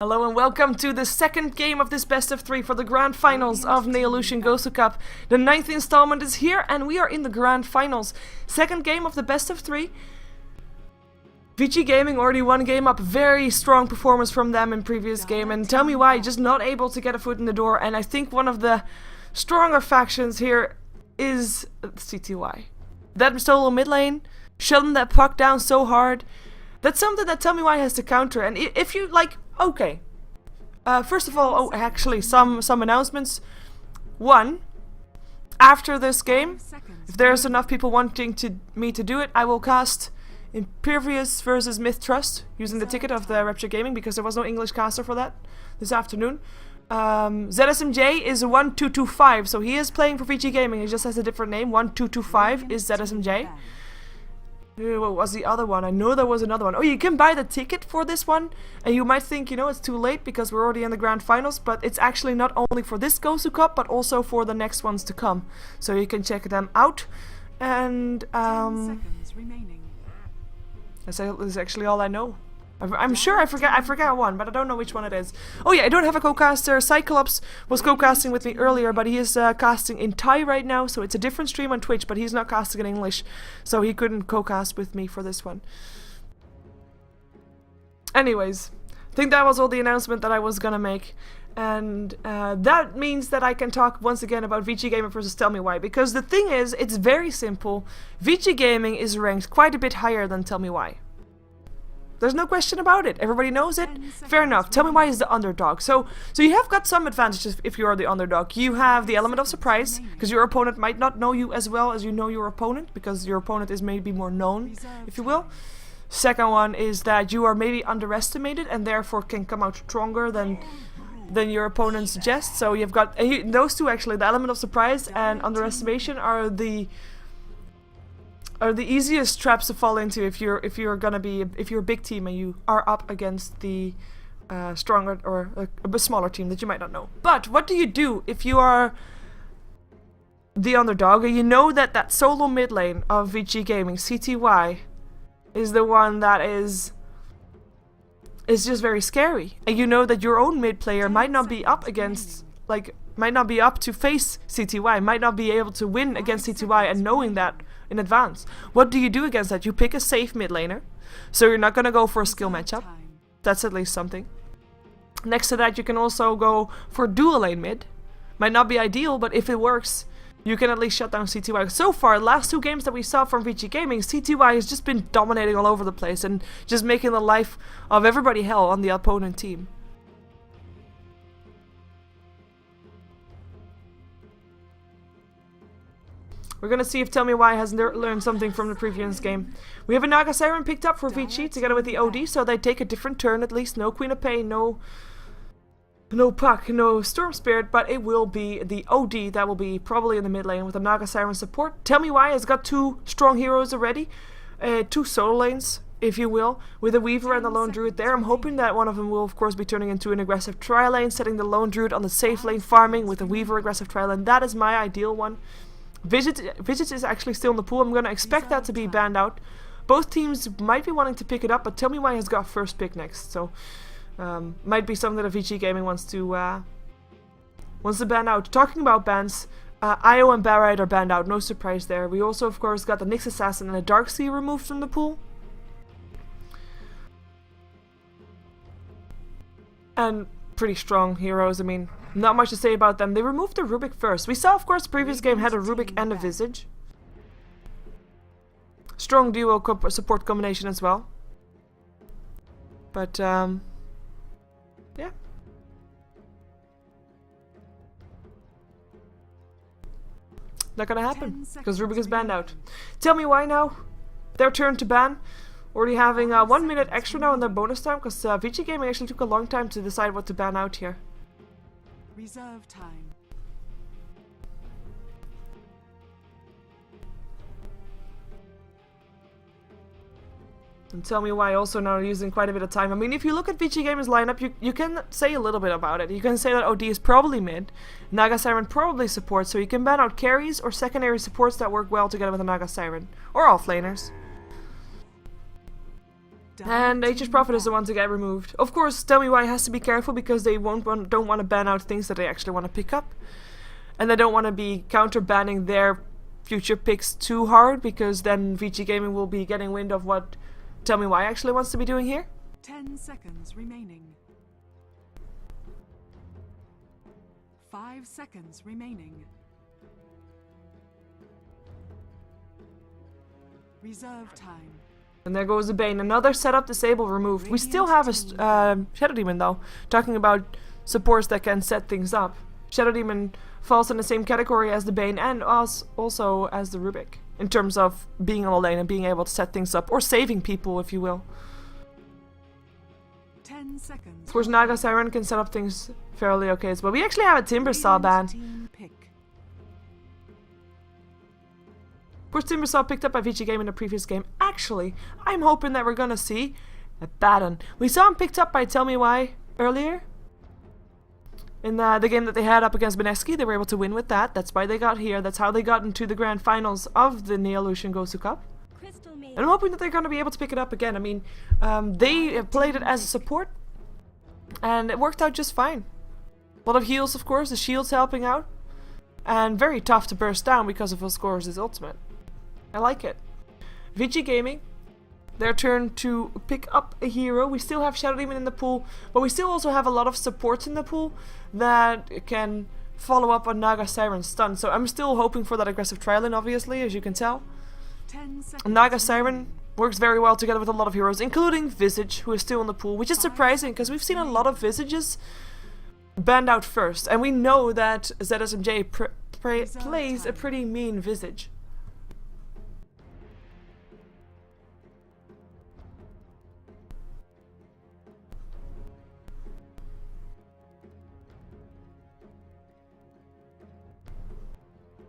Hello and welcome to the second game of this best of 3 for the grand finals of Neolution GosuCup. The 9th installment is here and we are in the grand finals. Second game of the best of 3. Vici Gaming already one game up, very strong performance from them in previous game, and tell me why, just not able to get a foot in the door. And I think one of the stronger factions here is CTY. That solo mid lane, shutting that puck down so hard, that's something that Tell Me Why has to counter. And if you like, okay. First of all, actually some announcements. One, after this game, if there's enough people wanting me to do it, I will cast Impervious versus Myth Trust using the ticket of the Rapture Gaming, because there was no English caster for that this afternoon. ZSMJ is a 1225, so he is playing for Vici Gaming. He just has a different name. 1225 is ZSMJ. What was the other one? I know there was another one. Oh, you can buy the ticket for this one, and you might think, you know, it's too late because we're already in the grand finals, but it's actually not only for this GosuCup, but also for the next ones to come. So you can check them out. And that's actually all I know. I'm sure I forgot one, but I don't know which one it is. Oh yeah, I don't have a co-caster. Cyclops was co-casting with me earlier, but he is casting in Thai right now, so it's a different stream on Twitch, but he's not casting in English, so he couldn't co-cast with me for this one. Anyways, I think that was all the announcement that I was gonna make. And that means that I can talk once again about Vici Gaming versus Tell Me Why, because the thing is, it's very simple. Vici Gaming is ranked quite a bit higher than Tell Me Why. There's no question about it. Everybody knows it. Fair enough. Tell Me Why is the underdog. So you have got some advantages if you are the underdog. You have the element of surprise, because your opponent might not know you as well as you know your opponent, because your opponent is maybe more known, if you will. Second one is that you are maybe underestimated and therefore can come out stronger than your opponent suggests. So you've got those two actually. The element of surprise and underestimation are the easiest traps to fall into if you're a big team and you are up against the stronger or a smaller team that you might not know. But what do you do if you are the underdog and you know that that solo mid lane of Vici Gaming, CTY, is the one that is just very scary, and you know that your own mid player might not be up against, might not be up to face CTY, might not be able to win against CTY, and knowing that in advance. What do you do against that? You pick a safe mid laner, so you're not gonna go for a skill matchup. That's at least something. Next to that, you can also go for dual lane mid. Might not be ideal, but if it works, you can at least shut down CTY. So far, last two games that we saw from Vici Gaming, CTY has just been dominating all over the place and just making the life of everybody hell on the opponent team. We're gonna see if Tell Me Why has learned something from the previous game. We have a Naga Siren picked up for Vici together with the OD, so they take a different turn at least. No Queen of Pain, no Puck, no Storm Spirit, but it will be the OD that will be probably in the mid lane with the Naga Siren support. Tell Me Why has got two strong heroes already, two solo lanes, if you will, with the Weaver and the Lone Druid there. I'm hoping that one of them will of course be turning into an aggressive tri-lane, setting the Lone Druid on the safe lane farming with the Weaver aggressive tri-lane. That is my ideal one. Vici is actually still in the pool. I'm going to expect that to be banned out. Both teams might be wanting to pick it up, but Tell Me Why has got first pick next, so might be something that Vici Gaming wants to ban out. Talking about bans, Io and Barrett are banned out, no surprise there. We also of course got the Nyx Assassin and a Darkseer removed from the pool. And pretty strong heroes, I mean, not much to say about them. They removed the Rubik first. We saw, of course, the previous game had a Rubik and a Visage. Strong duo support combination as well. But, yeah. Not gonna happen, because Rubik is banned out. Tell Me Why now. Their turn to ban. Already having 1 minute extra now in their bonus time, because Vici Gaming actually took a long time to decide what to ban out here. Reserve time. And Tell Me Why also now using quite a bit of time. I mean, if you look at Vici Gaming's lineup, you can say a little bit about it. You can say that OD is probably mid, Naga Siren probably supports, so you can ban out carries or secondary supports that work well together with a Naga Siren, or offlaners. And Nature's Prophet is the one to get removed. Of course, Tell Me Why has to be careful because they don't want to ban out things that they actually want to pick up. And they don't want to be counter-banning their future picks too hard, because then Vici Gaming will be getting wind of what Tell Me Why actually wants to be doing here. 10 seconds remaining. 5 seconds remaining. Reserve time. And there goes the Bane. Another setup disable removed. We still have a Shadow Demon though. Talking about supports that can set things up. Shadow Demon falls in the same category as the Bane and also as the Rubik. In terms of being on a lane and being able to set things up. Or saving people, if you will. 10 seconds. Of course, Naga Siren can set up things fairly okay as well. We actually have a Timbersaw ban. Of course, Timbersaw picked up by Vici Game in the previous game. Actually, I'm hoping that we're gonna see a Baton. We saw him picked up by Tell Me Why earlier. In the game that they had up against Beneski, they were able to win with that. That's why they got here. That's how they got into the grand finals of the Neolution GosuCup. And I'm hoping that they're going to be able to pick it up again. I mean, they played it as a support, and it worked out just fine. A lot of heals, of course, the shield's helping out. And very tough to burst down because of, course, his ultimate. I like it. Vici Gaming, their turn to pick up a hero. We still have Shadow Demon in the pool, but we still also have a lot of supports in the pool that can follow up on Naga Siren's stun. So I'm still hoping for that aggressive trial-in, obviously, as you can tell. Naga Siren works very well together with a lot of heroes, including Visage, who is still in the pool, which is surprising because we've seen a lot of Visages banned out first, and we know that ZSMJ plays a pretty mean Visage.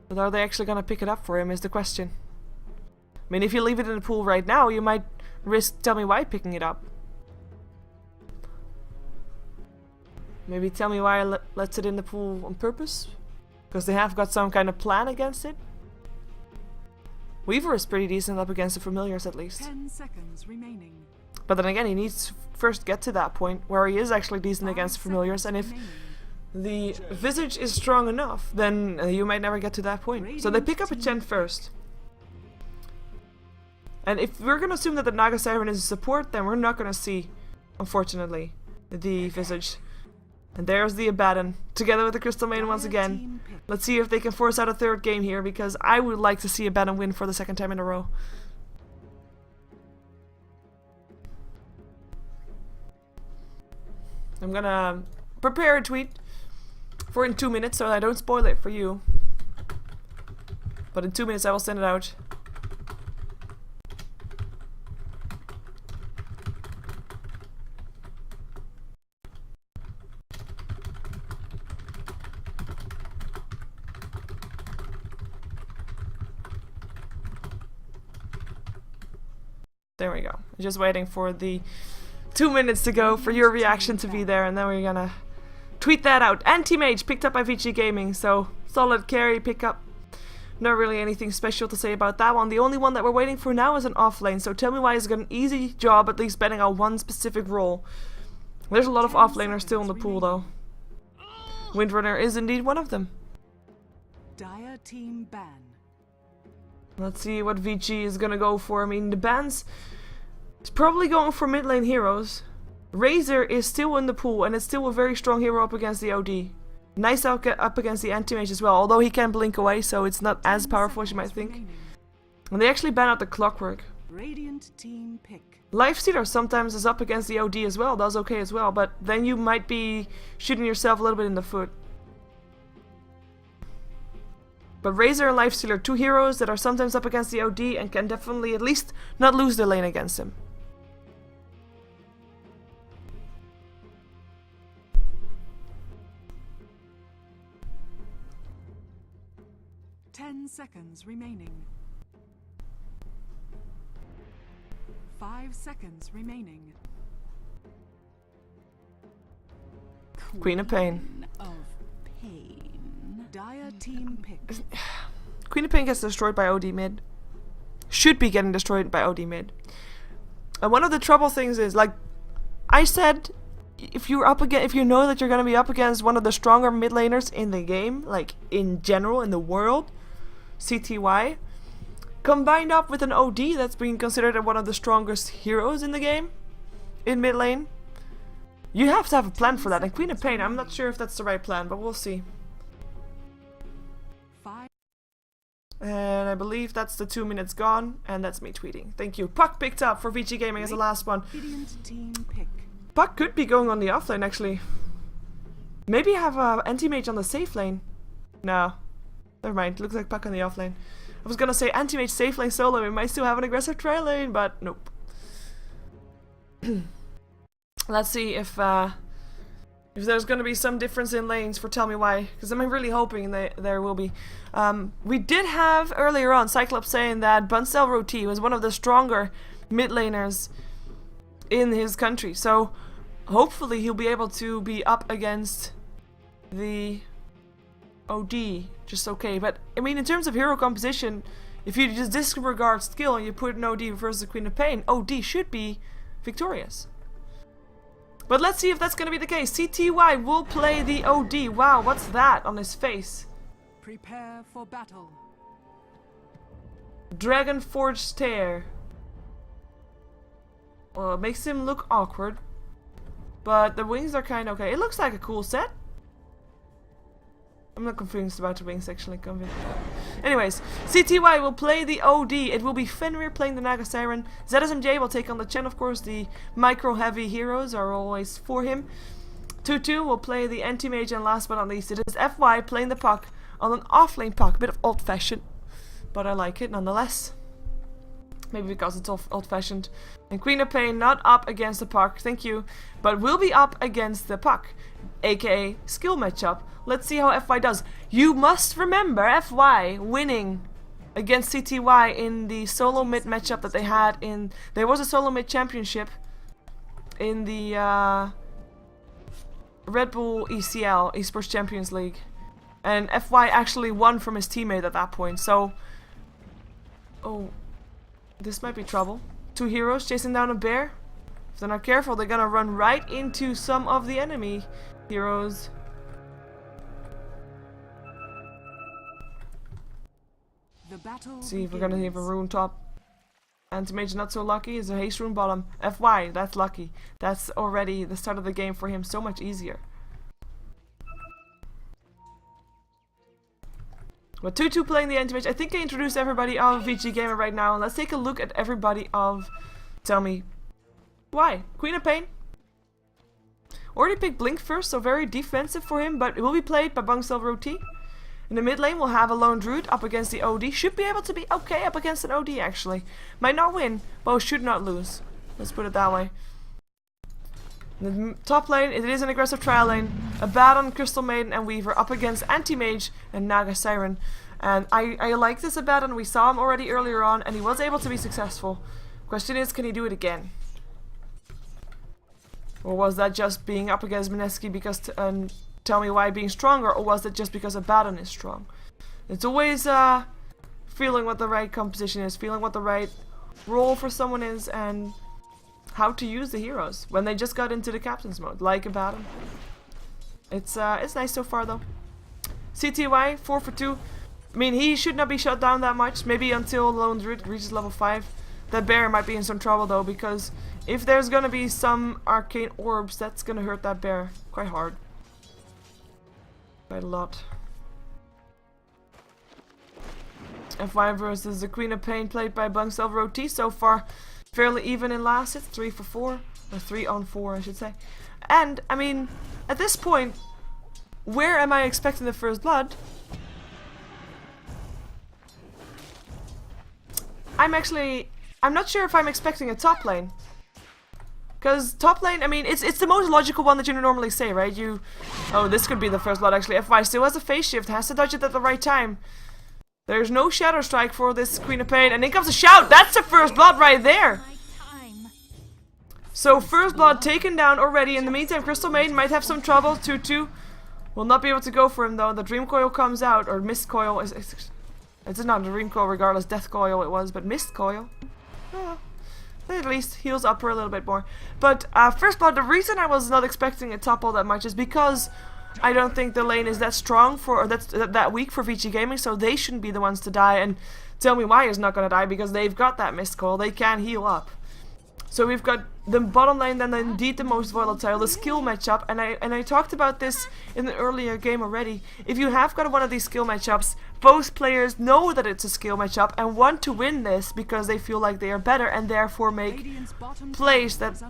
But are they actually gonna pick it up for him is the question. I mean, if you leave it in the pool right now, you might risk Tell Me Why picking it up. Maybe Tell Me Why lets it in the pool on purpose? Because they have got some kind of plan against it. Weaver is pretty decent up against the familiars at least. 10 seconds remaining. But then again, he needs to first get to that point where he is actually decent against familiars, and if the Visage is strong enough, then you might never get to that point. So they pick up a Chen first. And if we're gonna assume that the Naga Siren is a support, then we're not gonna see, unfortunately, the Visage. And there's the Abaddon, together with the Crystal Maiden once again. Let's see if they can force out a third game here, because I would like to see Abaddon win for the second time in a row. I'm gonna prepare a tweet for in 2 minutes, so I don't spoil it for you. But in 2 minutes I will send it out. There we go. Just waiting for the 2 minutes to go for your reaction to be there, and then we're gonna tweet that out. Anti-Mage picked up by Vici Gaming, so solid carry pickup. Not really anything special to say about that one. The only one that we're waiting for now is an offlane, so Tell Me Why has got an easy job at least betting on one specific role. There's a lot of offlaners still in the pool though. Windrunner is indeed one of them. Dire team ban. Let's see what Vici is gonna go for. I mean, the bans is probably going for mid lane heroes. Razor is still in the pool, and it's still a very strong hero up against the OD. Nice up against the anti-mage as well, although he can blink away, so it's not as powerful as you might think. And they actually ban out the Clockwork. Radiant team pick. Lifestealer sometimes is up against the OD as well, does okay as well, but then you might be shooting yourself a little bit in the foot. But Razor and Lifestealer, two heroes that are sometimes up against the OD and can definitely at least not lose their lane against him. Seconds remaining. 5 seconds remaining. Queen of Pain. Dire team pick. Queen of Pain gets destroyed by OD mid. Should be getting destroyed by OD mid. And one of the trouble things is, like I said, if you know that you're gonna be up against one of the stronger mid laners in the game, like in general in the world, CTY, combined up with an OD that's being considered one of the strongest heroes in the game, in mid lane, you have to have a plan for that. And Queen of Pain, I'm not sure if that's the right plan, but we'll see. 5. And I believe that's the 2 minutes gone, and that's me tweeting. Thank you. Puck picked up for Vici Gaming as the last one. Radiant team pick. Puck could be going on the offlane actually. Maybe have a anti-mage on the safe lane. No. Never mind. Looks like Puck on the offlane. I was gonna say anti-mage safe lane solo. We might still have an aggressive tri lane, but nope. Let's see if there's gonna be some difference in lanes for Tell Me Why, because I'm really hoping that there will be. We did have earlier on Cyclops saying that Bunsel Roti was one of the stronger mid laners in his country, so hopefully he'll be able to be up against the OD just okay. But I mean, in terms of hero composition, if you just disregard skill and you put an OD versus Queen of Pain, OD should be victorious. But let's see if that's gonna be the case. CTY will play the OD. Wow, what's that on his face? Prepare for battle. Dragon Forge Stare. Well, it makes him look awkward, but the wings are kind of okay. It looks like a cool set. I'm not confused about the wings, actually. Anyways, CTY will play the OD. It will be Fenrir playing the Naga Siren. ZSMJ will take on the Chen, of course. The micro-heavy heroes are always for him. Tutu will play the anti-mage, and last but not least, it is FY playing the Puck on an offlane Puck. A bit of old-fashioned, but I like it nonetheless. Maybe because it's old-fashioned. And Queen of Pain not up against the Puck, thank you, but will be up against the Puck, aka skill matchup. Let's see how FY does. You must remember FY winning against CTY in the solo mid matchup that they had in... There was a solo mid championship in the Red Bull ECL, Esports Champions League. And FY actually won from his teammate at that point, so... Oh... This might be trouble. Two heroes chasing down a bear. If they're not careful, they're gonna run right into some of the enemy heroes. The battle See if we're gonna have a rune top. Anti-mage not so lucky. Is a haste rune bottom. FY, that's lucky. That's already the start of the game for him so much easier. But 2-2 playing the anti-mage. I think I introduced everybody of VG Gamer right now. And let's take a look at everybody of Tell Me Why. Queen of Pain. Already picked Blink first, so very defensive for him. But it will be played by Bunsel Roti. In the mid lane, we'll have a lone druid up against the OD. Should be able to be okay up against an OD, actually. Might not win, but should not lose. Let's put it that way. In the top lane, it is an aggressive trial lane. Abaddon, Crystal Maiden, and Weaver up against Anti-Mage and Naga Siren. And I like this Abaddon. We saw him already earlier on, and he was able to be successful. Question is, can he do it again? Or was that just being up against Mineski because... Tell Me Why being stronger, or was it just because Abaddon is strong? It's always feeling what the right composition is, feeling what the right role for someone is, and how to use the heroes when they just got into the captain's mode, like Abaddon. It's nice so far though. CTY 4 for 2. I mean, he should not be shut down that much. Maybe until Lone Druid reaches level 5. That bear might be in some trouble though, because if there's gonna be some arcane orbs, that's gonna hurt that bear quite hard. Quite a lot. FY versus the Queen of Pain played by Bunsel Roti. So far, fairly even in last hits. 3 for 4. Or 3 on 4, I should say. And, I mean, at this point, where am I expecting the first blood? I'm not sure if I'm expecting a top lane. Because top lane, I mean, it's the most logical one that you normally say, right? Oh, this could be the first blood, actually. FY still has a phase shift, has to dodge it at the right time. There's no Shadow Strike for this Queen of Pain, and in comes a shout! That's the first blood right there! So, first blood taken down already. In the meantime, Crystal Maiden might have some trouble. 2-2. Will not be able to go for him, though. The Dream Coil comes out, or Mist Coil. It's not a Dream Coil regardless. Death Coil it was, but Mist Coil. Oh. At least heals up her a little bit more. But first of all, the reason I was not expecting a top all that much is because I don't think the lane is that strong for, or that weak for Vici Gaming, so they shouldn't be the ones to die. And tell me why is not gonna die, because they've got that mist coil, they can heal up. So we've got the bottom lane, then indeed the most volatile, the skill matchup, and I talked about this in the earlier game already. If you have got one of these skill matchups, both players know that it's a skill matchup and want to win this because they feel like they are better and therefore make plays that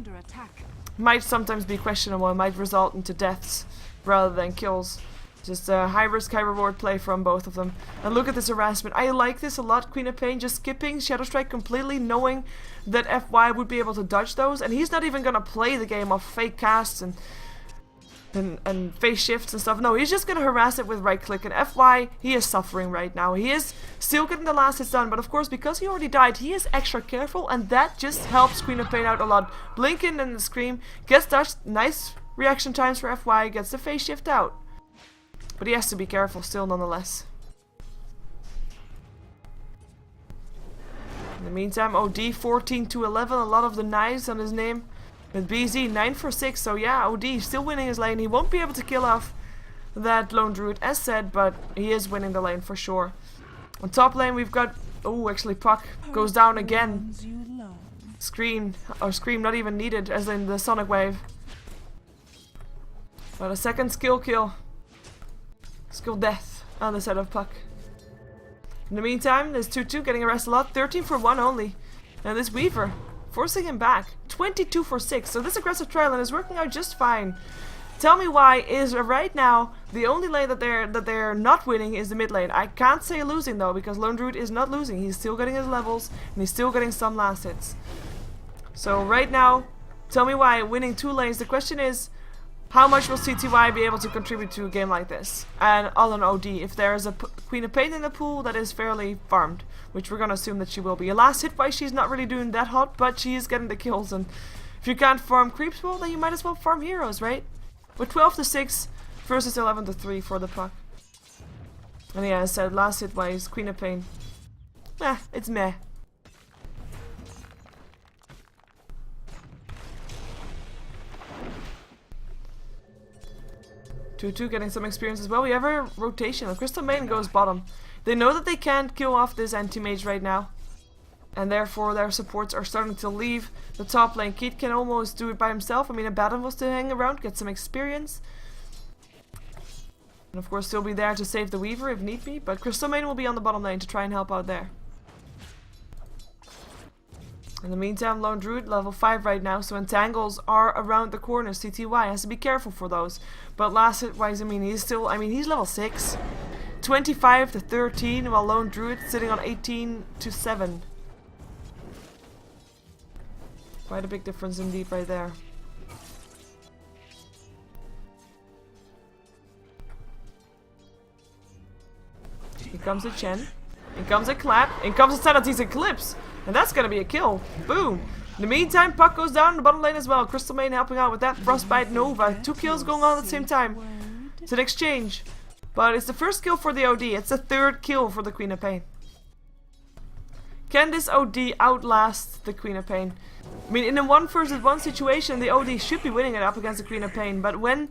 might sometimes be questionable and might result into deaths rather than kills. Just a high risk, high reward play from both of them. And look at this harassment. I like this a lot. Queen of Pain just skipping Shadow Strike completely, knowing that FY would be able to dodge those. And he's not even gonna play the game of fake casts and face shifts and stuff. No, he's just gonna harass it with right click. And FY, he is suffering right now. He is still getting the last hits done, but of course, because he already died, he is extra careful, and that just helps Queen of Pain out a lot. Blink in and the scream, gets dodged, nice reaction times for FY, gets the face shift out. But he has to be careful still nonetheless. In the meantime, OD 14 to 11, a lot of the knives on his name. With BZ 9 for 6, so yeah, OD still winning his lane. He won't be able to kill off that lone druid as said, but he is winning the lane for sure. On top lane we've got, oh actually Puck goes down again. Scream not even needed, as in the sonic wave. But a second skill kill. Skill death on the side of Puck. In the meantime, there's 2-2 getting arrested a lot. 13 for 1 only. And this Weaver forcing him back. 22 for 6. So this aggressive trial is working out just fine. Tell me why is right now the only lane that they're not winning is the mid lane. I can't say losing though, because Lone Druid is not losing. He's still getting his levels and he's still getting some last hits. So right now, tell me why winning 2 lanes. The question is, how much will CTY be able to contribute to a game like this? And all on OD, if there is a Queen of Pain in the pool that is fairly farmed, which we're gonna assume that she will be. A last hit wise, she's not really doing that hot, but she is getting the kills. And if you can't farm creeps, well, then you might as well farm heroes, right? With 12 to 6 versus 11 to 3 for the Puck. And yeah, as I said, last hit wise, Queen of Pain. It's meh. 2-2 getting some experience as well. We have a rotation. Crystal Maiden goes bottom. They know that they can't kill off this anti-mage right now. And therefore their supports are starting to leave the top lane. Keith can almost do it by himself. I mean, Abaddon was to hang around, get some experience. And of course still be there to save the Weaver if need be. But Crystal Maiden will be on the bottom lane to try and help out there. In the meantime, Lone Druid level 5 right now, so entangles are around the corner. CTY has to be careful for those. But last hit wise, I mean, he's level 6. 25 to 13, while Lone Druid sitting on 18 to 7. Quite a big difference indeed right there. Here comes a Chen. In comes a clap. In comes a Sanity's Eclipse. And that's gonna be a kill. Boom. In the meantime, Puck goes down in the bottom lane as well. Crystal Maiden helping out with that. Frostbite Nova. 2 kills going on at the same time. It's an exchange. But it's the first kill for the OD. It's the 3rd kill for the Queen of Pain. Can this OD outlast the Queen of Pain? I mean, in a 1 versus 1 situation, the OD should be winning it up against the Queen of Pain. But when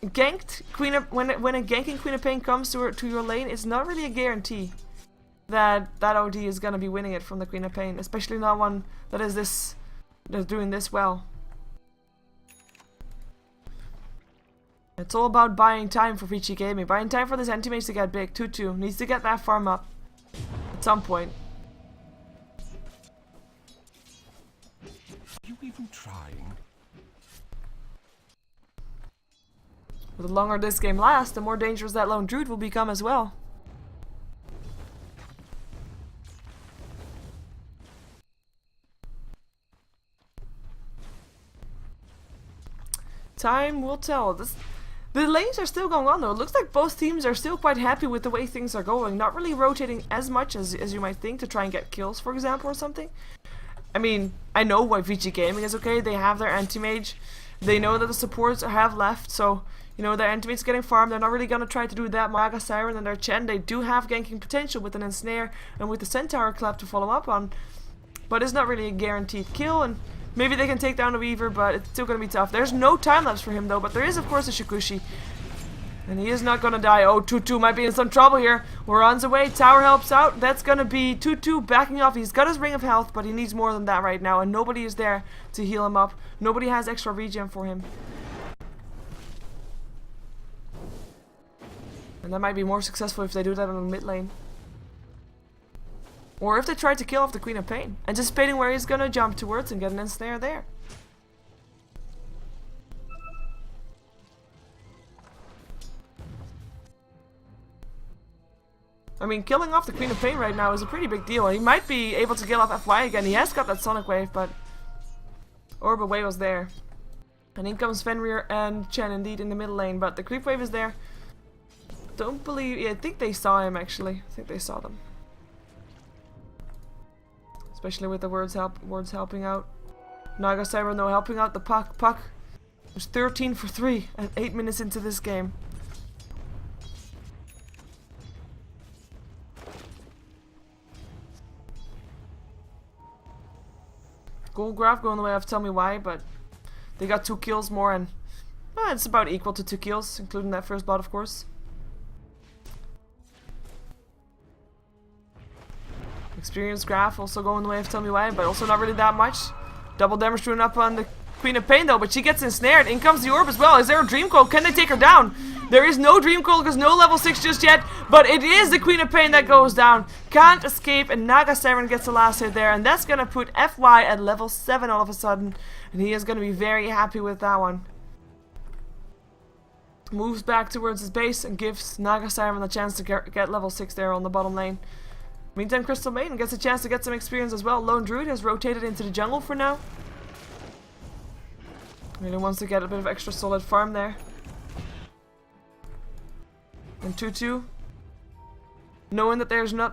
when a ganking Queen of Pain comes to your lane, it's not really a guarantee that OD is gonna be winning it from the Queen of Pain, especially not one that is doing this well. It's all about buying time for Vici Gaming, buying time for this anti-mage to get big. 2-2 needs to get that farm up at some point. Are you even trying? The longer this game lasts, the more dangerous that Lone Druid will become as well. Time will tell. The lanes are still going on though. It looks like both teams are still quite happy with the way things are going. Not really rotating as much as you might think to try and get kills, for example, or something. I mean, I know why Vici Gaming is okay. They have their anti-mage. They know that the supports have left, so you know their anti-mage's getting farmed. They're not really gonna try to do that. Maga Siren and their Chen, they do have ganking potential with an ensnare and with the Centaur clap to follow up on. but it's not really a guaranteed kill, and maybe they can take down a Weaver, but it's still going to be tough. There's no time lapse for him though, but there is of course a Shikushi. And he is not going to die. Oh, Tutu might be in some trouble here. Waran's away. Tower helps out. That's going to be Tutu backing off. He's got his ring of health, but he needs more than that right now. And nobody is there to heal him up. Nobody has extra regen for him. And that might be more successful if they do that on the mid lane. Or if they try to kill off the Queen of Pain. Anticipating where he's going to jump towards and get an ensnare there. I mean, killing off the Queen of Pain right now is a pretty big deal. He might be able to kill off FY again. He has got that Sonic Wave, but Orb away was there. And in comes Fenrir and Chen indeed in the middle lane, but the creep wave is there. Don't believe... Yeah, I think they saw him actually. I think they saw them. Especially with the words helping out. Naga Cyber no helping out the Puck. Puck was 13 for 3 at 8 minutes into this game. Gold graph going the way of Tell Me Why, but they got 2 kills more, and it's about equal to 2 kills, including that first bot, of course. Experience graph also going the way of Tell Me Why, but also not really that much. Double damage doing up on the Queen of Pain though, but she gets ensnared. In comes the Orb as well. Is there a Dream Coil? Can they take her down? There is no Dream Coil because no level 6 just yet, but it is the Queen of Pain that goes down. Can't escape, and Naga Siren gets the last hit there, and that's gonna put FY at level 7 all of a sudden, and he is gonna be very happy with that one. Moves back towards his base and gives Naga Siren the chance to get level 6 there on the bottom lane. Meantime, Crystal Maiden gets a chance to get some experience as well. Lone Druid has rotated into the jungle for now. Really wants to get a bit of extra solid farm there. And Tutu, knowing that there's no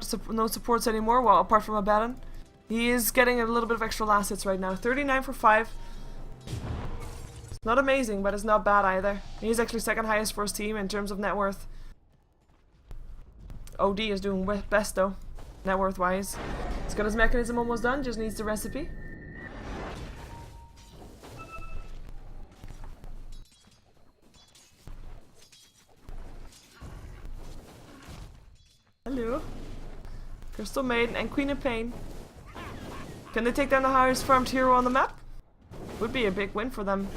supports anymore, well, apart from Abaddon, he is getting a little bit of extra last hits right now. 39 for 5. It's not amazing, but it's not bad either. He's actually second highest for his team in terms of net worth. OD is doing best though, net worth wise. He's got his mechanism almost done, just needs the recipe. Hello. Crystal Maiden and Queen of Pain. Can they take down the highest farmed hero on the map? Would be a big win for them.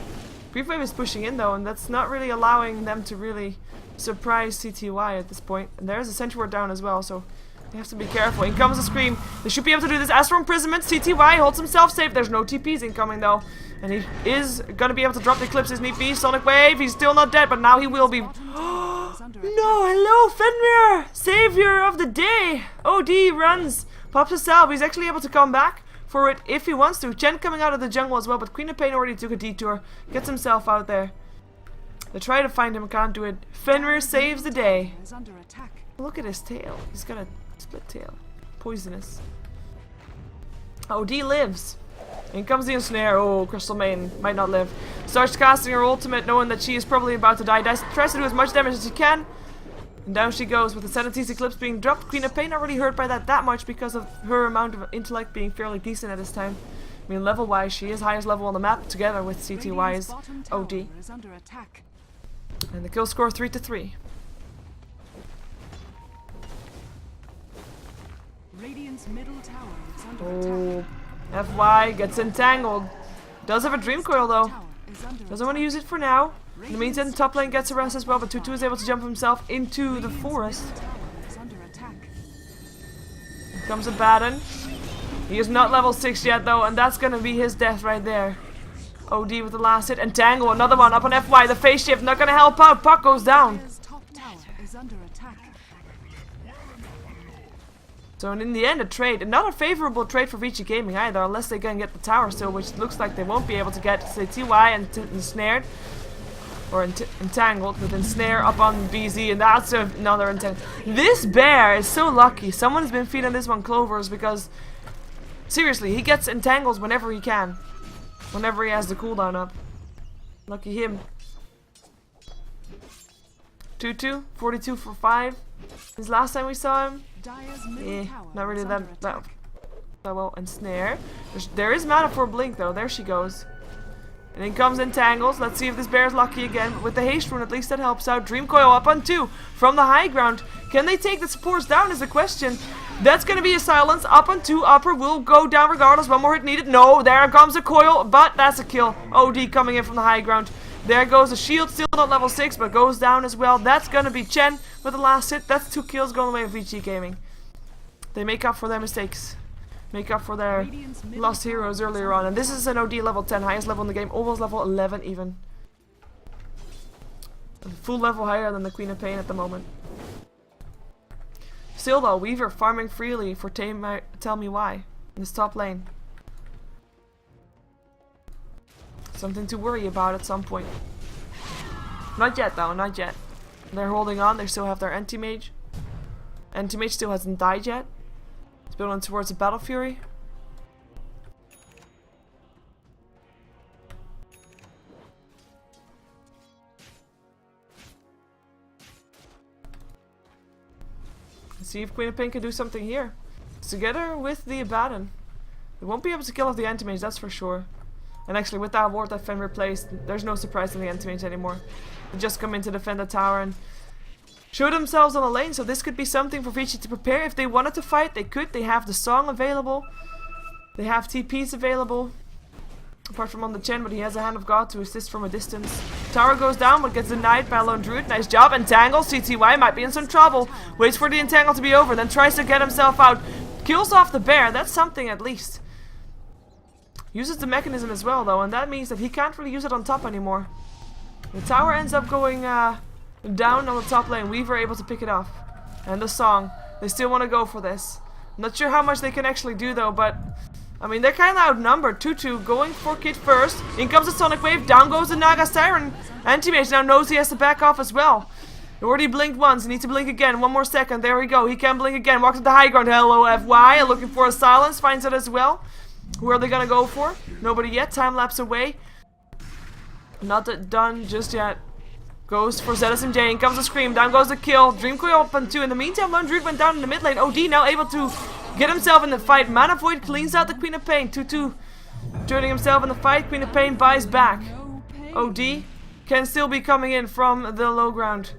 Grief Wave is pushing in though, and that's not really allowing them to really surprise CTY at this point. And there's a Sentry Ward down as well, so they have to be careful. In comes a Scream. They should be able to do this. Astral Imprisonment. CTY holds himself safe. There's no TPs incoming though. And he is going to be able to drop the Eclipse if need be. Sonic Wave. He's still not dead, but now he will be. No, hello, Fenrir! Savior of the day! OD runs. Pops a salve. He's actually able to come back for it if he wants to. Chen coming out of the jungle as well, but Queen of Pain already took a detour. Gets himself out there. They try to find him, can't do it. Fenrir saves the day. Look at his tail. He's got a split tail. Poisonous. OD lives. In comes the ensnare. Oh, Crystal Maiden might not live. Starts casting her ultimate, knowing that she is probably about to die. Tries to do as much damage as she can. And down she goes with the Sanity's Eclipse being dropped. Queen of Pain not really hurt by that much because of her amount of intellect being fairly decent at this time. I mean, level-wise, she is highest level on the map together with CTY's OD. And the kill score 3-3. Radiant's middle tower is under attack. FY gets entangled. Does have a Dream Coil though. Doesn't want to use it for now. In the meantime, top lane gets a rest as well, but Tutu is able to jump himself into the forest. Here comes Abaddon. He is not level 6 yet though, and that's gonna be his death right there. OD with the last hit. Entangle, another one up on FY. The phase shift not gonna help out. Puck goes down. So in the end, a trade. Not a favorable trade for Vici Gaming either, unless they can get the tower still, which looks like they won't be able to get. Say TY and ensnared. Or entangled with ensnare up on BZ, and that's another entangle. This bear is so lucky. Someone's been feeding this one clovers because, seriously, he gets entangles whenever he can. Whenever he has the cooldown up. Lucky him. Tutu, 42 for 5. His last time we saw him, not really that well, and snare. There is mana for blink though. There she goes. And in comes entangles. Let's see if this bear is lucky again. But with the haste rune, at least that helps out. Dream coil up on 2 from the high ground. Can they take the supports down is the question. That's going to be a silence. Up on 2. Upper will go down regardless. One more hit needed. No, there comes a coil. But that's a kill. OD coming in from the high ground. There goes the shield. Still not level 6, but goes down as well. That's going to be Chen with the last hit. That's 2 kills going away with Vici Gaming. They make up for their mistakes. Make up for their lost heroes earlier on. And this is an OD level 10. Highest level in the game. Almost level 11 even. A full level higher than the Queen of Pain at the moment. Still though, Weaver farming freely for Tell Me Why in this top lane. Something to worry about at some point. Not yet though, not yet. They're holding on, they still have their anti-mage. Anti-mage still hasn't died yet. It's building towards a Battle Fury. Let's see if Queen of Pain can do something here. Together with the Abaddon. They won't be able to kill off the anti-mage, that's for sure. And actually with that ward that Fen replaced, there's no surprise in the anti-mage anymore. They just come in to defend the tower and show themselves on the lane, so this could be something for Vici to prepare. If they wanted to fight, they could. They have the song available. They have TPs available. Apart from on the Chen, but he has a Hand of God to assist from a distance. Tower goes down, but gets denied by Lone Druid. Nice job. Entangle. CTY might be in some trouble. Waits for the Entangle to be over, then tries to get himself out. Kills off the bear. That's something at least. Uses the mechanism as well, though, and that means that he can't really use it on top anymore. The tower ends up going down on the top lane. Weaver able to pick it off. And the song. They still want to go for this. I'm not sure how much they can actually do though, but I mean they're kind of outnumbered. 2-2 going for Kid first. In comes the Sonic Wave. Down goes the Naga Siren. Anti-Mage now knows he has to back off as well. He already blinked once. He needs to blink again. One more second. There we go. He can blink again. Walks to the high ground. Hello FY. Looking for a silence. Finds it as well. Who are they gonna go for? Nobody yet. Time lapse away. Not done just yet. Goes for ZSMJ. In comes the scream. Down goes the kill. Dream Coil up on 2. In the meantime, Lone Druid went down in the mid lane. OD now able to get himself in the fight. Mana Void cleans out the Queen of Pain. 2-2. Joining himself in the fight. Queen of Pain buys back. OD can still be coming in from the low ground.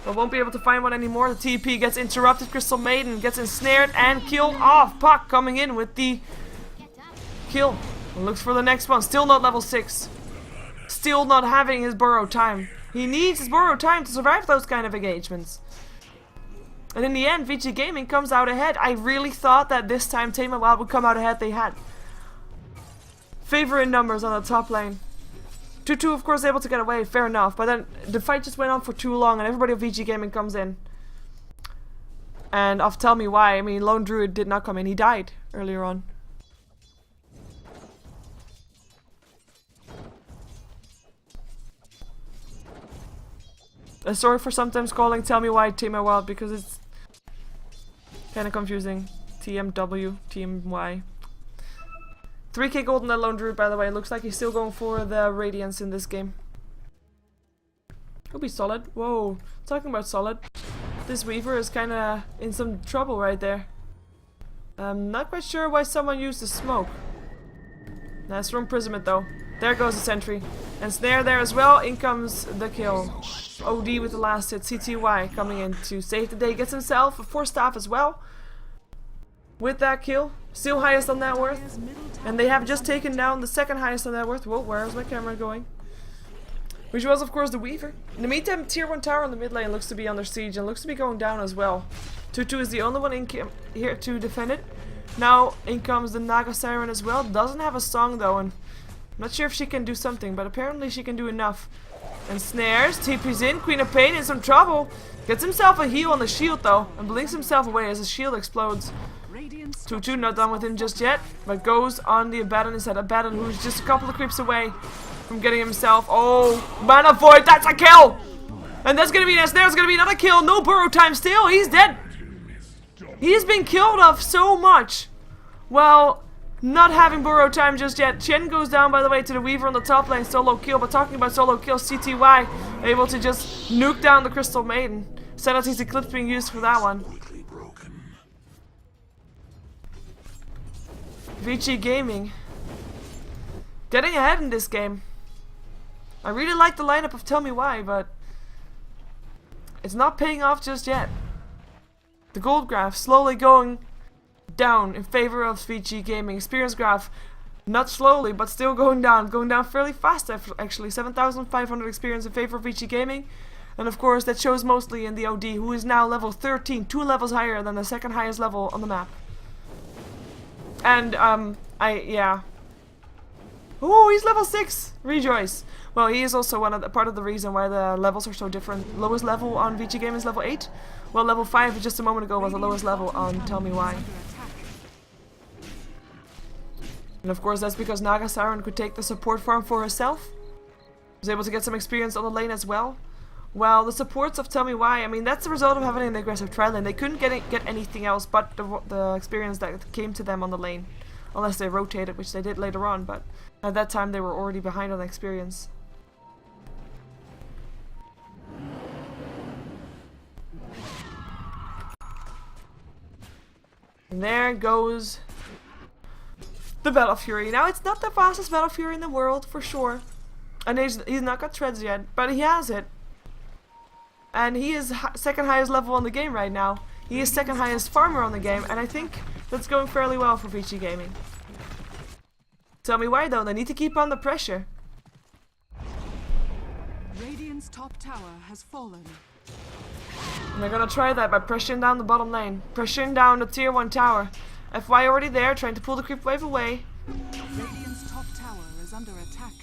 But won't be able to find one anymore. The TP gets interrupted. Crystal Maiden gets ensnared and killed off. Puck coming in with the kill. Looks for the next one. Still not level 6. Still not having his burrow time. He needs his burrow time to survive those kind of engagements. And in the end, Vici Gaming comes out ahead. I really thought that this time Tame a Wild would come out ahead. They had favor in numbers on the top lane. 2-2 of course able to get away, fair enough. But then the fight just went on for too long and everybody of Vici Gaming comes in. And off Tell Me Why, I mean Lone Druid did not come in. He died earlier on. Sorry for sometimes calling Tell Me Why Team Wild because it's kind of confusing. TMW, TMY. 3k gold on that Lone Druid, by the way. Looks like he's still going for the Radiance in this game. He'll be solid. Whoa, talking about solid. This Weaver is kind of in some trouble right there. I'm not quite sure why someone used the smoke. Nice from Imprisonment though. There goes the sentry. And snare there as well. In comes the kill. OD with the last hit. CTY coming in to save the day. Gets himself a 4-staff as well. With that kill. Still highest on net worth. And they have just taken down the second highest on net worth. Whoa, where is my camera going? Which was of course the Weaver. In the meantime, tier 1 tower in the mid lane looks to be under siege. And looks to be going down as well. 2-2 is the only one in here to defend it. Now in comes the Naga Siren as well. Doesn't have a song though. And I'm not sure if she can do something, but apparently she can do enough. And snares, TP's in, Queen of Pain in some trouble. Gets himself a heal on the shield though, and blinks himself away as his shield explodes. 2-2, not done with him just yet, but goes on the Abaddon instead. Abaddon who's just a couple of creeps away from getting himself, oh, Mana Void, that's a kill! And that's gonna be, there's gonna be another kill, no burrow time still, he's dead! He's been killed off so much. Well, not having burrow time just yet. Chen goes down, by the way, to the Weaver on the top lane. Solo kill, but talking about solo kill, CTY able to just nuke down the Crystal Maiden. Sanity's Eclipse being used for that one. Vici Gaming getting ahead in this game. I really like the lineup of Tell Me Why, but it's not paying off just yet. The gold graph slowly going down in favor of Vici Gaming. Experience graph not slowly, but still going down fairly fast actually. 7,500 experience in favor of Vici Gaming. And of course that shows mostly in the OD, who is now level 13, 2 levels higher than the second highest level on the map. And yeah. Oh, he's level 6! Rejoice! Well, he is also part of the reason why the levels are so different. Lowest level on Vici Gaming is level 8. Well, level 5 just a moment ago was the lowest level on Tell Me Why. And of course that's because Naga Siren could take the support farm for herself. Was able to get some experience on the lane as well. Well, the supports of Tell Me Why, I mean, that's the result of having an aggressive tri lane. They couldn't get anything else but the experience that came to them on the lane. Unless they rotated, which they did later on, but at that time they were already behind on experience. And there goes the Battle Fury. Now, it's not the fastest Battle Fury in the world, for sure. And he's not got treads yet, but he has it. And he is second highest level on the game right now. He is second highest farmer on the game, and I think that's going fairly well for Vici Gaming. Tell Me Why though, they need to keep on the pressure. Radiant's top tower has fallen. And they're gonna try that by pressuring down the bottom lane. Pressuring down the tier 1 tower. FY already there, trying to pull the creep wave away. Radiant's top tower is under attack.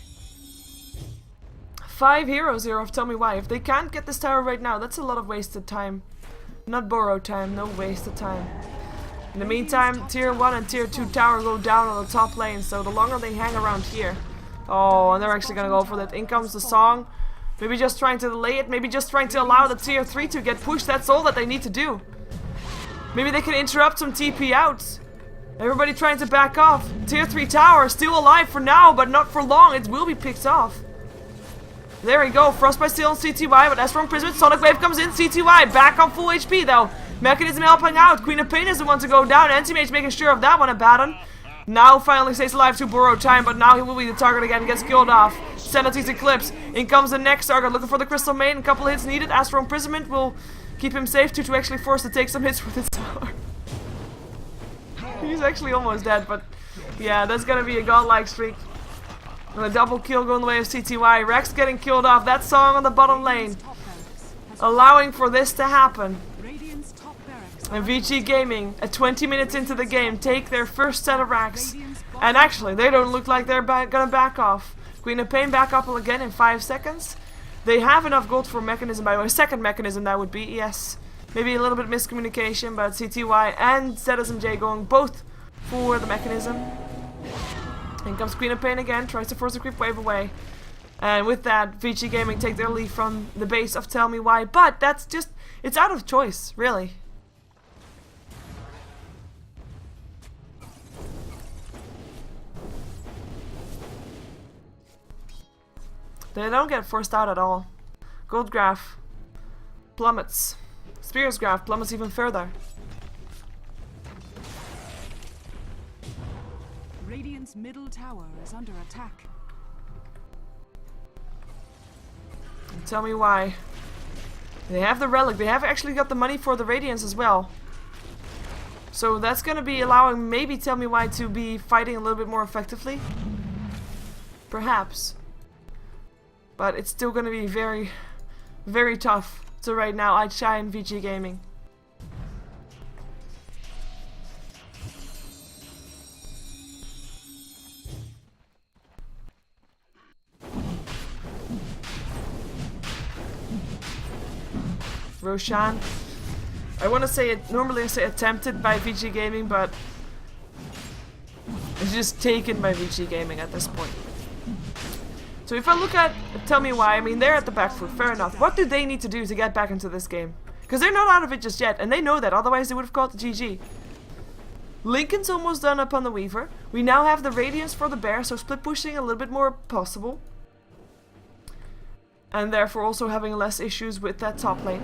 5 heroes here of Tell Me Why. If they can't get this tower right now, that's a lot of wasted time. Not borrowed time, no wasted time. In the meantime, tier 1 and tier 2 tower go down on the top lane, so the longer they hang around here. Oh, and they're actually gonna go for that. In comes the song. Maybe just trying to delay it, maybe just trying to allow the tier 3 to get pushed. That's all that they need to do. Maybe they can interrupt some TP outs. Everybody trying to back off. Tier 3 tower still alive for now, but not for long. It will be picked off. There we go. Frostbite still on CTY, but Astron Prism, Sonic Wave comes in. CTY back on full HP though. Mechanism helping out. Queen of Pain is the one to go down. Anti-Mage making sure of that one. Abaddon now finally stays alive to borrow time, but now he will be the target again. Gets killed off. Sanity's Eclipse. In comes the next target. Looking for the Crystal Maiden. A couple hits needed. Astral Imprisonment will keep him safe to actually force to take some hits with his sword. He's actually almost dead, but yeah, that's gonna be a godlike streak. And a double kill going the way of CTY. Rex getting killed off. That song on the bottom lane, allowing for this to happen. And Vici Gaming, at 20 minutes into the game, take their first set of racks. And actually, they don't look like they're gonna back off. Queen of Pain back up again in 5 seconds. They have enough gold for Mechanism, by the way. Second Mechanism, that would be, yes. Maybe a little bit miscommunication, but CTY and ZSMJ going both for the Mechanism. In comes Queen of Pain again, tries to force the creep wave away. And with that, Vici Gaming take their lead from the base of Tell Me Why. But that's just, it's out of choice, really. They don't get forced out at all. Gold graph plummets. Spears graph plummets even further. Radiant's middle tower is under attack. Tell Me Why. They have the relic. They have actually got the money for the Radiance as well. So that's going to be allowing maybe Tell Me Why to be fighting a little bit more effectively. Perhaps. But it's still going to be very, very tough to right now outshine Vici Gaming. Roshan. I want to say it, normally I say attempted by Vici Gaming, but it's just taken by Vici Gaming at this point. So if I look at Tell Me Why, I mean, they're at the back foot, fair enough. What do they need to do to get back into this game? Because they're not out of it just yet, and they know that, otherwise they would have called the GG. Lincoln's almost done up on the Weaver. We now have the Radiance for the Bear, so split pushing a little bit more possible. And therefore also having less issues with that top lane.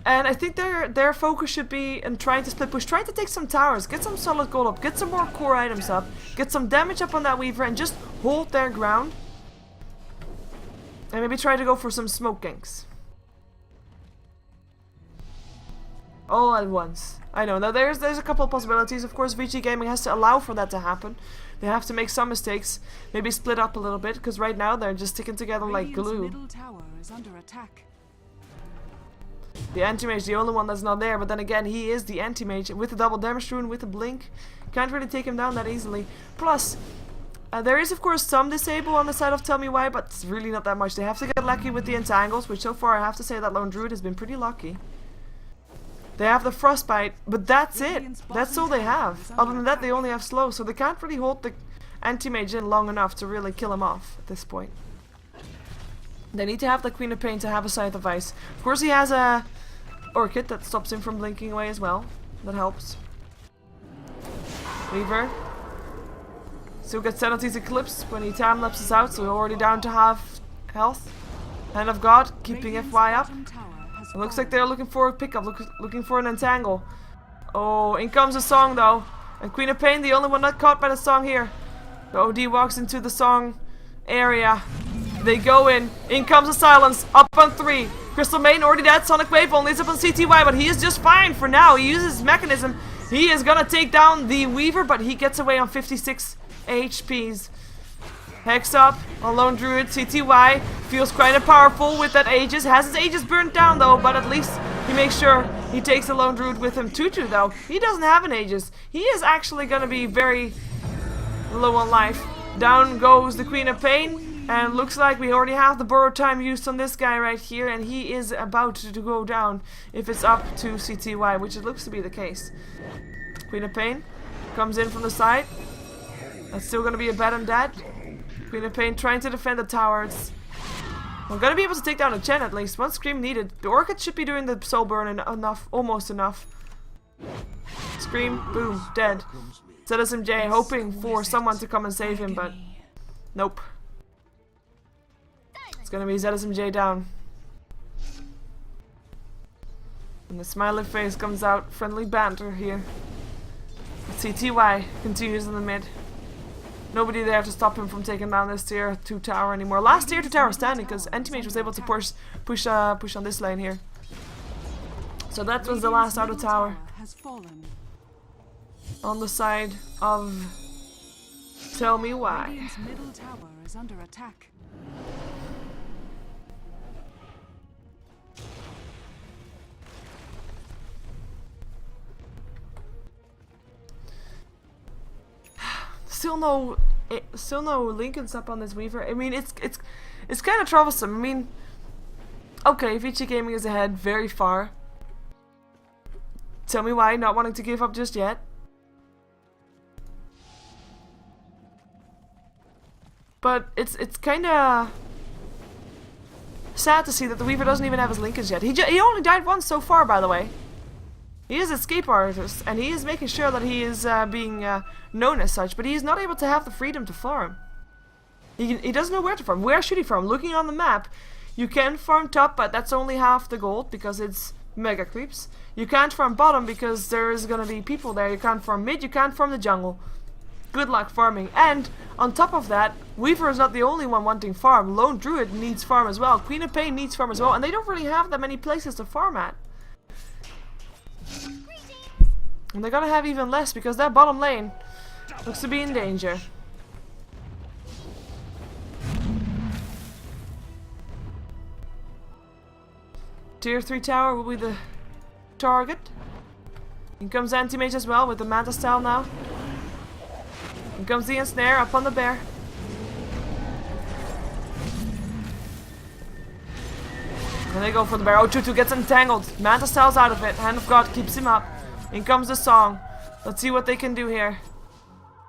And I think their focus should be in trying to split push, trying to take some towers, get some solid gold up, get some more core items up, get some damage up on that Weaver, and just hold their ground. And maybe try to go for some smoke ganks. All at once. I know. Now there's a couple of possibilities. Of course, Vici Gaming has to allow for that to happen. They have to make some mistakes, maybe split up a little bit, because right now they're just sticking together like glue. Middle tower is under attack. The anti-mage, the only one that's not there, but then again, he is the anti-mage with the double damage rune, with the blink. Can't really take him down that easily. Plus, there is of course some disable on the side of Tell Me Why, but it's really not that much. They have to get lucky with the entangles, which so far I have to say that Lone Druid has been pretty lucky. They have the Frostbite, but that's it. That's all they have. Other than that, they only have slow, so they can't really hold the anti-mage in long enough to really kill him off at this point. They need to have the Queen of Pain to have a Scythe of Ice. Of course, he has a Orchid that stops him from blinking away as well. That helps. Weaver. Still gets Sanity's Eclipse when he time lapses out, so we're already down to half health. Hand of God, keeping FY up. It looks like they're looking for a pickup, looking for an entangle. Oh, in comes the song though. And Queen of Pain, the only one not caught by the song here. The OD walks into the song area. They go in. In comes the silence. Up on 3. Crystal Maiden already dead. Sonic Wave only is up on CTY, but he is just fine for now. He uses his mechanism. He is gonna take down the Weaver, but he gets away on 56 HPs. Hex up on Lone Druid. CTY feels quite powerful with that Aegis. Has his Aegis burnt down though, but at least he makes sure he takes the Lone Druid with him. Tutu though, he doesn't have an Aegis. He is actually gonna be very low on life. Down goes the Queen of Pain, and looks like we already have the burrow time used on this guy right here, and he is about to go down if it's up to CTY, which it looks to be the case. Queen of Pain comes in from the side. That's still gonna be a bet on that. Queen of Pain trying to defend the towers. We're gonna be able to take down a Chen at least. One Scream needed. The Orchid should be doing the soul burn enough, almost enough. Scream, boom, dead. ZSMJ hoping for someone to come and save him, but nope. It's gonna be ZSMJ down. And the smiley face comes out. Friendly banter here. CTY continues in the mid. Nobody there to stop him from taking down this tier 2 tower anymore. Last tier 2 tower standing because Anti-Mage was able to push on this lane here. So that was the last outer tower. On the side of Tell Me Why. Radiant's middle tower is under attack. Still no Lincolns up on this Weaver. I mean, it's kind of troublesome. I mean, okay, Vici Gaming is ahead very far. Tell Me Why not wanting to give up just yet. But it's kind of sad to see that the Weaver doesn't even have his Lincolns yet. He only died once so far, by the way. He is a escape artist, and he is making sure that he is being known as such, but he is not able to have the freedom to farm. He doesn't know where to farm. Where should he farm? Looking on the map, you can farm top, but that's only half the gold because it's mega creeps. You can't farm bottom because there is going to be people there. You can't farm mid, you can't farm the jungle. Good luck farming. And on top of that, Weaver is not the only one wanting farm. Lone Druid needs farm as well. Queen of Pain needs farm as well, and they don't really have that many places to farm at. And they're gonna have even less because that bottom lane looks to be in danger. Tier 3 tower will be the target. In comes Anti-Mage as well with the Manta style now. In comes the Ensnare up on the bear. And they go for the bear. Oh, Tutu gets entangled. Manta style's out of it. Hand of God keeps him up. In comes the song. Let's see what they can do here.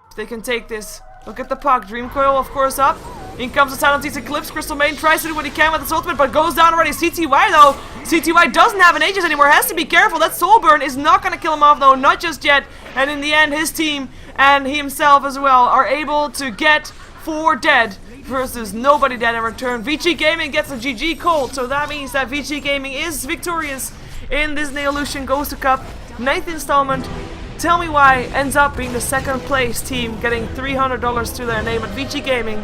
If they can take this. Look at the puck. Dream Coil, of course, up. In comes the Silent Eclipse. Crystal Maiden tries to do what he can with his ultimate, but goes down already. CTY, though. CTY doesn't have an Aegis anymore. Has to be careful. That Soul Burn is not going to kill him off, though. Not just yet. And in the end, his team and he himself as well are able to get 4 dead versus nobody dead in return. Vici Gaming gets a GG cold, so that means that Vici Gaming is victorious in this Neolution GosuCup 9th installment. Tell Me Why ends up being the second place team, getting $300 to their name at Vici Gaming,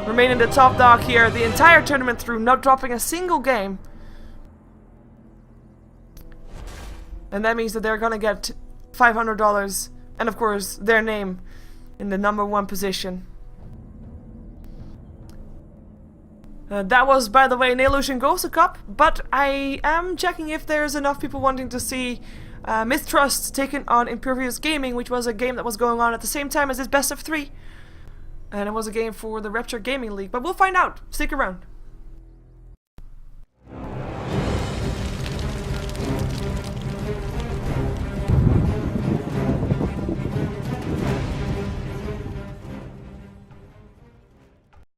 remaining the top dog here the entire tournament through, not dropping a single game. And that means that they're gonna get $500 and of course their name in the #1 position. That was, by the way, Neolution GosuCup, but I am checking if there's enough people wanting to see Mistrust taken on Impervious Gaming, which was a game that was going on at the same time as this best of 3. And it was a game for the Rapture Gaming League, but we'll find out. Stick around.